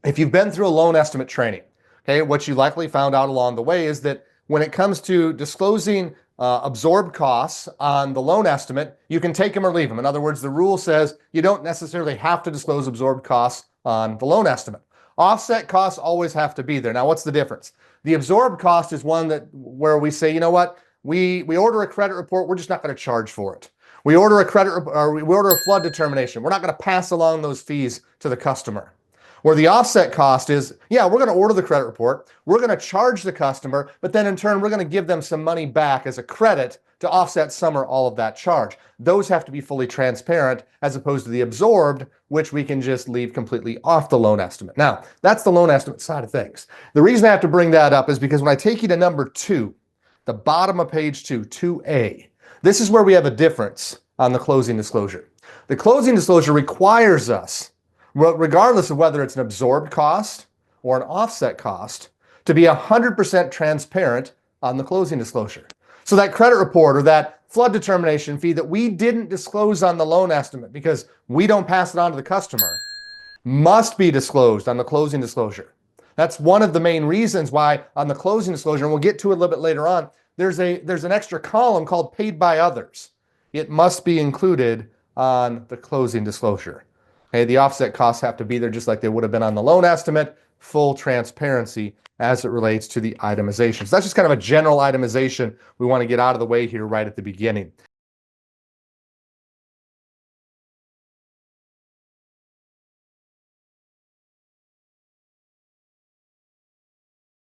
if you've been through a loan estimate training, okay, what you likely found out along the way is that when it comes to disclosing absorbed costs on the loan estimate, you can take them or leave them. In other words, the rule says you don't necessarily have to disclose absorbed costs on the loan estimate. Offset costs always have to be there. Now, what's the difference? The absorbed cost is one where we say, you know what, we order a credit report, we're just not going to charge for it. We order a flood determination, we're not going to pass along those fees to the customer. Where the offset cost is, yeah, we're going to order the credit report, we're going to charge the customer, but then in turn, we're going to give them some money back as a credit to offset some or all of that charge. Those have to be fully transparent as opposed to the absorbed, which we can just leave completely off the loan estimate. Now, that's the loan estimate side of things. The reason I have to bring that up is because when I take you to number 2, the bottom of page 2, 2A, this is where we have a difference on the closing disclosure. The closing disclosure requires us, regardless of whether it's an absorbed cost or an offset cost, to be 100% transparent on the closing disclosure. So that credit report or that flood determination fee that we didn't disclose on the loan estimate because we don't pass it on to the customer must be disclosed on the closing disclosure. That's one of the main reasons why on the closing disclosure, and we'll get to it a little bit later on, there's an extra column called paid by others. It must be included on the closing disclosure. Okay, the offset costs have to be there just like they would have been on the loan estimate, full transparency as it relates to the itemization. So that's just kind of a general itemization we want to get out of the way here right at the beginning.